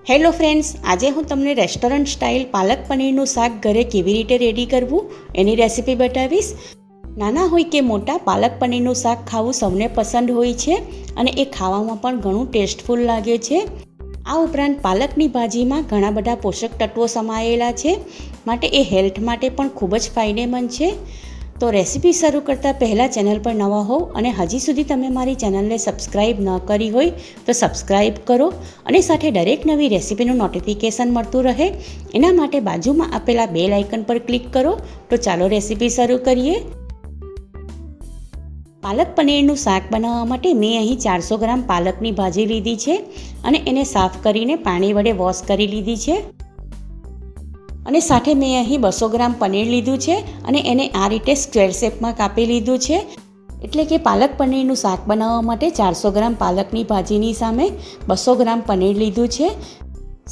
Hello friends, આજે હું તમને રેસ્ટોરન્ટ સ્ટાઇલ પાલક પનીરનું શાક ઘરે કેવી રીતે રેડી કરવું એની રેસીપી બતાવીશ. નાના હોય કે મોટા, પાલક પનીરનું શાક ખાવું સૌને પસંદ હોય છે અને એ ખાવામાં પણ ઘણું ટેસ્ટફુલ લાગે છે. આ ઉપરાંત પાલકની ભાજીમાં ઘણા બધા પોષક તત્વો સમાયેલા છે, માટે એ હેલ્થ માટે પણ ખૂબ જ ફાયદેમંદ છે. તો રેસીપી શરૂ કરતાં પહેલાં ચેનલ પર નવા હોવ અને હજી સુધી તમે મારી ચેનલને સબસ્ક્રાઈબ ન કરી હોય તો સબસ્ક્રાઈબ કરો અને સાથે દરેક નવી રેસીપીનું નોટિફિકેશન મળતું રહે એના માટે બાજુમાં આપેલા બેલ આઇકન પર ક્લિક કરો. તો ચાલો રેસીપી શરૂ કરીએ. પાલક પનીરનું શાક બનાવવા માટે મેં અહીં 400 ગ્રામ પાલકની ભાજી લીધી છે અને એને સાફ કરીને પાણી વડે વોશ કરી લીધી છે. અને સાથે મેં અહીં 200 ગ્રામ પનીર લીધું છે અને એને આ રીતે સ્ક્વેર શેપમાં કાપી લીધું છે. એટલે કે પાલક પનીરનું શાક બનાવવા માટે 400 ગ્રામ પાલકની ભાજીની સામે 200 ગ્રામ પનીર લીધું છે.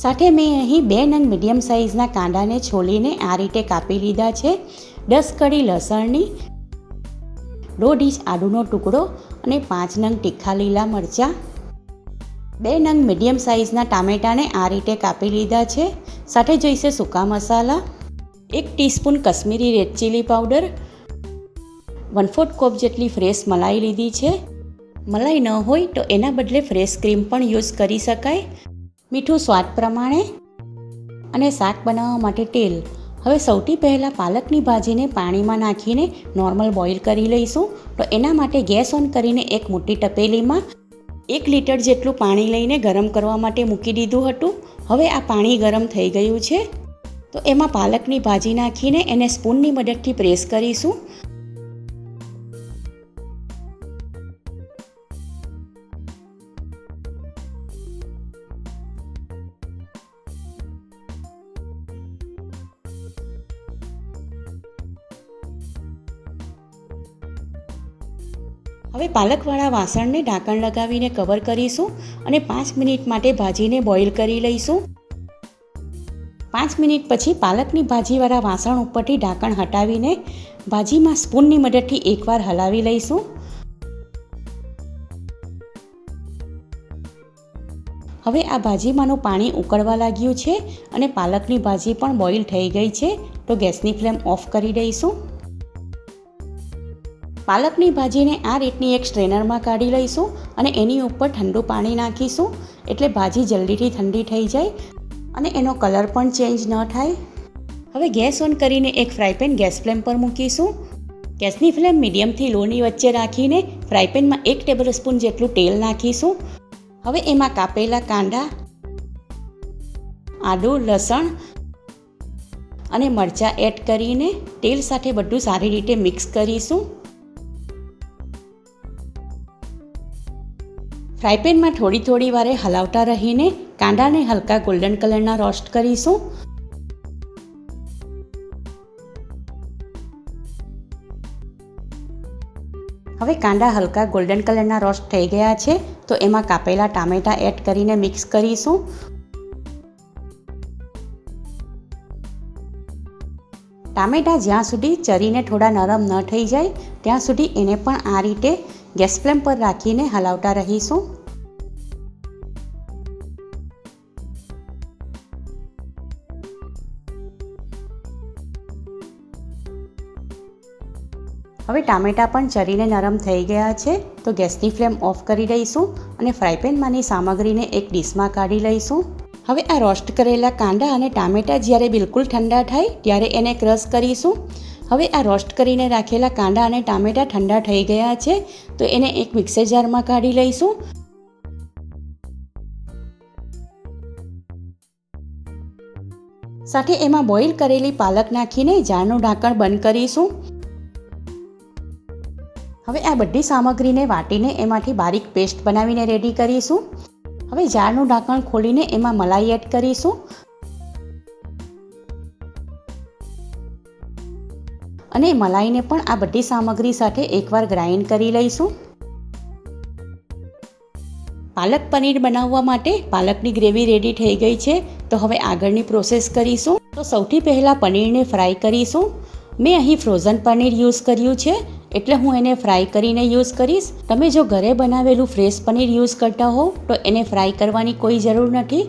સાથે મેં અહીં 2 નંગ મીડિયમ સાઇઝના કાંદાને છોલીને આ રીતે કાપી લીધા છે. 10 કળી લસણની, 1.5 ઇંચ આદુનો ટુકડો અને 5 નંગ તીખા લીલા મરચાં, 2 નંગ મીડિયમ સાઇઝના ટામેટાને આ રીતે કાપી લીધા છે. સાથે જોઈશે સૂકા મસાલા, 1 teaspoon Kashmiri red chilli powder, 1/4 cup જેટલી ફ્રેશ મલાઈ લીધી છે. મલાઈ ન હોય તો એના બદલે ફ્રેશ ક્રીમ પણ યુઝ કરી શકાય. મીઠું સ્વાદ પ્રમાણે અને શાક બનાવવા માટે તેલ. હવે સૌથી પહેલાં પાલકની ભાજીને પાણીમાં નાખીને નોર્મલ બોઇલ કરી લઈશું. તો એના માટે ગેસ ઓન કરીને એક મોટી તપેલીમાં 1 લીટર જેટલું પાણી લઈને ગરમ કરવા માટે મૂકી દીધું હતું. હવે આ પાણી ગરમ થઈ ગયું છે તો એમાં પાલકની ભાજી નાખીને એને સ્પૂનની મદદથી પ્રેસ કરીશું. હવે પાલકવાળા વાસણને ઢાંકણ લગાવીને કવર કરીશું અને 5 મિનિટ માટે ભાજીને બોઇલ કરી લઈશું. 5 મિનિટ પછી પાલકની ભાજીવાળા વાસણ ઉપરથી ઢાંકણ હટાવીને ભાજીમાં સ્પૂનની મદદથી એકવાર હલાવી લઈશું. હવે આ ભાજીમાંનું પાણી ઉકળવા લાગ્યું છે અને પાલકની ભાજી પણ બોઇલ થઈ ગઈ છે. તો ગેસની ફ્લેમ ઓફ કરી દઈશું. પાલકની ભાજીને આ રીતની એક સ્ટ્રેનરમાં કાઢી લઈશું અને એની ઉપર ઠંડુ પાણી નાખીશું, એટલે ભાજી જલ્દીથી ઠંડી થઈ જાય અને એનો કલર પણ ચેન્જ ન થાય. હવે ગેસ ઓન કરીને એક ફ્રાયપેન ગેસ ફ્લેમ પર મૂકીશું. ગેસની ફ્લેમ મીડિયમથી લોની વચ્ચે રાખીને ફ્રાયપેનમાં 1 ટેબલસ્પૂન જેટલું તેલ નાખીશું. હવે એમાં કાપેલા કાંદા, આદુ, લસણ અને મરચાં એડ કરીને તેલ સાથે બધું સારી રીતે મિક્સ કરીશું. ફ્રાયપેનમાં થોડી વારે હલાવતા રહીને કાંદાને હલકા ગોલ્ડન કલરના રોસ્ટ કરીશું. હવે કાંદા હલકા ગોલ્ડન કલરના રોસ્ટ થઈ ગયા છે તો એમાં કાપેલા ટામેટાં એડ કરીને મિક્સ કરીશું. ટામેટાં જ્યાં સુધી ચરીને થોડા નરમ ન થઈ જાય ત્યાં સુધી એને પણ આ રીતે ગેસ ફ્લેમ પર રાખીને હલાવતા રહીશું. હવે ટામેટાં પણ ચરીને નરમ થઈ ગયા છે તો ગેસની ફ્લેમ ઓફ કરી દઈશું અને ફ્રાયપેનમાંની સામગ્રીને એક ડીશમાં કાઢી લઈશું. હવે આ રોસ્ટ કરેલા કાંદા અને ટામેટાં જ્યારે બિલકુલ ઠંડા થાય ત્યારે એને ક્રશ કરીશું. હવે આ રોસ્ટ કરીને રાખેલા કાંદા અને ટામેટાં ઠંડા થઈ ગયા છે તો એને એક મિક્સર જારમાં કાઢી લઈશું. સાથે એમાં બોઇલ કરેલી પાલક નાખીને જારનું ઢાંકણ બંધ કરીશું. હવે આ બધી સામગ્રીને વાટીને એમાંથી બારીક પેસ્ટ બનાવીને રેડી કરીશું. હવે જારનું ઢાંકણ ખોલીને એમાં મલાઈ એડ કરીશું અને મલાઈને પણ આ બધી સામગ્રી સાથે એકવાર ગ્રાઇન્ડ કરી લઈશું. પાલક પનીર બનાવવા માટે પાલકની ગ્રેવી રેડી થઈ ગઈ છે તો હવે આગળની પ્રોસેસ કરીશું. તો સૌથી પહેલાં પનીરને ફ્રાય કરીશું. મેં અહીં ફ્રોઝન પનીર યુઝ કર્યું છે એટલે હું એને ફ્રાય કરીને યુઝ કરીશ. તમે જો ઘરે બનાવેલું ફ્રેશ પનીર યુઝ કરતા હોવ તો એને ફ્રાય કરવાની કોઈ જરૂર નથી.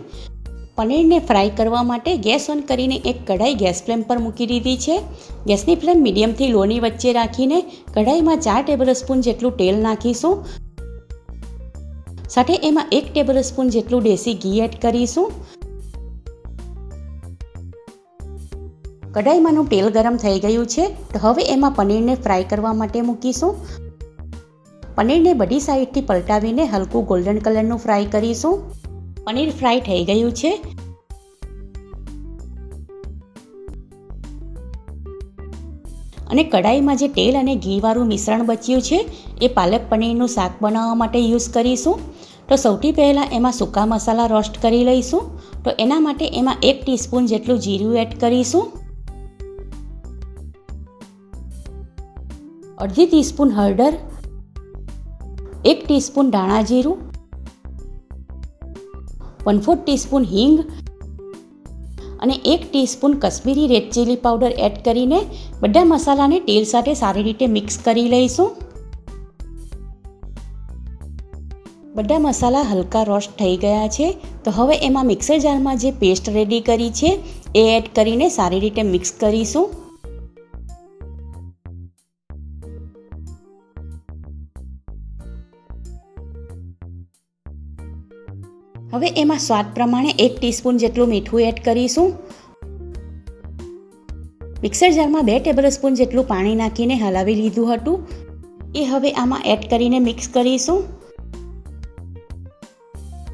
પનીરને ફ્રાય કરવા માટે ગેસ ઓન કરીને એક કઢાઈ ગેસ ફ્લેમ પર મૂકી દીધી છે. ગેસની ફ્લેમ મીડિયમથી લોની વચ્ચે રાખીને કઢાઈમાં 4 ટેબલસ્પૂન જેટલું તેલ નાખીશું. સાથે એમાં 1 ટેબલસ્પૂન જેટલું દેશી ઘી એડ કરીશું. કઢાઈમાંનું તેલ ગરમ થઈ ગયું છે તો હવે એમાં પનીરને ફ્રાય કરવા માટે મૂકીશું. પનીરને બધી સાઈડથી પલટાવીને હલકું ગોલ્ડન કલરનું ફ્રાય કરીશું. પનીર ફ્રાય થઈ ગયું છે. અને કઢાઈમાં જે તેલ અને ઘીવાળું મિશ્રણ બચ્યું છે એ પાલક પનીરનું શાક બનાવવા માટે યુઝ કરીશું. તો સૌથી પહેલાં એમાં સૂકા મસાલા રોસ્ટ કરી લઈશું. તો એના માટે એમાં 1 ટીસ્પૂન જેટલું જીરું એડ કરીશું. અડધી ટીસ્પૂન હળદર, 1 ટીસ્પૂન ધાણા જીરું, 1/4 ટીસ્પૂન હિંગ અને 1 teaspoon Kashmiri red chilli powder add કરીને બધા મસાલાને તેલ સાથે સારી રીતે મિક્સ કરી લઈશું. બધા મસાલા હલકા રોસ્ટ થઈ ગયા છે તો હવે એમાં મિક્સર જારમાં જે પેસ્ટ રેડી કરી છે એ એડ કરીને સારી રીતે મિક્સ કરીશું. હવે એમાં સ્વાદ પ્રમાણે 1 ટીસ્પૂન જેટલું મીઠું એડ કરીશું. મિક્સર જારમાં 2 ટેબલસ્પૂન જેટલું પાણી નાખીને હલાવી લીધું હતું એ હવે આમાં એડ કરીને મિક્સ કરીશું.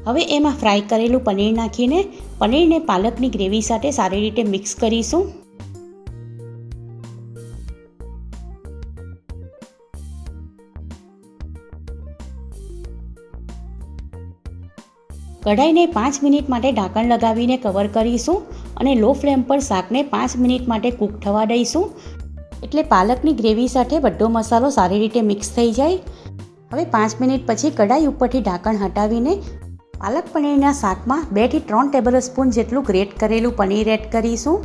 હવે એમાં ફ્રાય કરેલું પનીર નાખીને પનીરને પાલકની ગ્રેવી સાથે સારી રીતે મિક્સ કરીશું. કઢાઈને 5 મિનિટ માટે ઢાંકણ લગાવીને કવર કરીશું અને લો ફ્લેમ પર શાકને 5 મિનિટ માટે કૂક થવા દઈશું એટલે પાલકની ગ્રેવી સાથે બધો મસાલો સારી રીતે મિક્સ થઈ જાય. હવે 5 મિનિટ પછી કઢાઈ ઉપરથી ઢાંકણ હટાવીને પાલક પનીરના શાકમાં 2 થી 3 ટેબલસ્પૂન જેટલું ગ્રેટ કરેલું પનીર એડ કરીશું.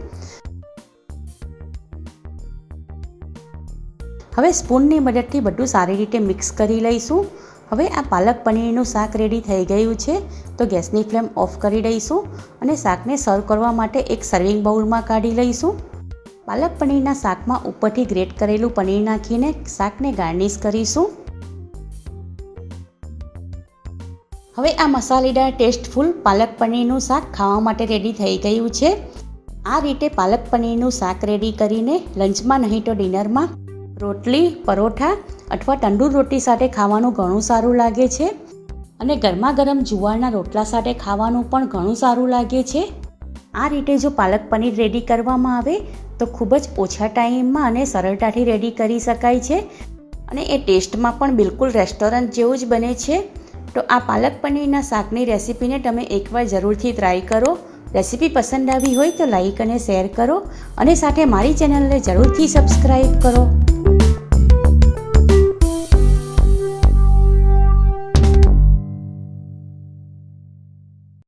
હવે સ્પૂનની મદદથી બધું સારી રીતે મિક્સ કરી લઈશું. હવે આ પાલક પનીરનું શાક રેડી થઈ ગયું છે તો ગેસની ફ્લેમ ઓફ કરી દઈશું અને શાકને સર્વ કરવા માટે એક સર્વિંગ બાઉલમાં કાઢી લઈશું. પાલક પનીરના શાકમાં ઉપરથી ગ્રેટ કરેલું પનીર નાખીને શાકને ગાર્નિશ કરીશું. હવે આ મસાલેદાર ટેસ્ટફુલ પાલક પનીરનું શાક ખાવા માટે રેડી થઈ ગયું છે. આ રીતે પાલક પનીરનું શાક રેડી કરીને લંચમાં નહીં તો ડિનરમાં રોટલી, પરોઠા અથવા તંદૂર રોટી સાથે ખાવાનું ઘણું સારું લાગે છે અને ગરમા ગરમ જુવારના રોટલા સાથે ખાવાનું પણ ઘણું સારું લાગે છે. આ રીતે જો પાલક પનીર રેડી કરવામાં આવે તો ખૂબ જ ઓછા ટાઈમમાં અને સરળતાથી રેડી કરી શકાય છે અને એ ટેસ્ટમાં પણ બિલકુલ રેસ્ટોરન્ટ જેવું જ બને છે. તો આ પાલક પનીરના શાકની રેસીપીને તમે એકવાર જરૂરથી ટ્રાય કરો. રેસીપી પસંદ આવી હોય તો લાઈક અને શેર કરો અને સાથે મારી ચેનલને જરૂરથી સબસ્ક્રાઈબ કરો.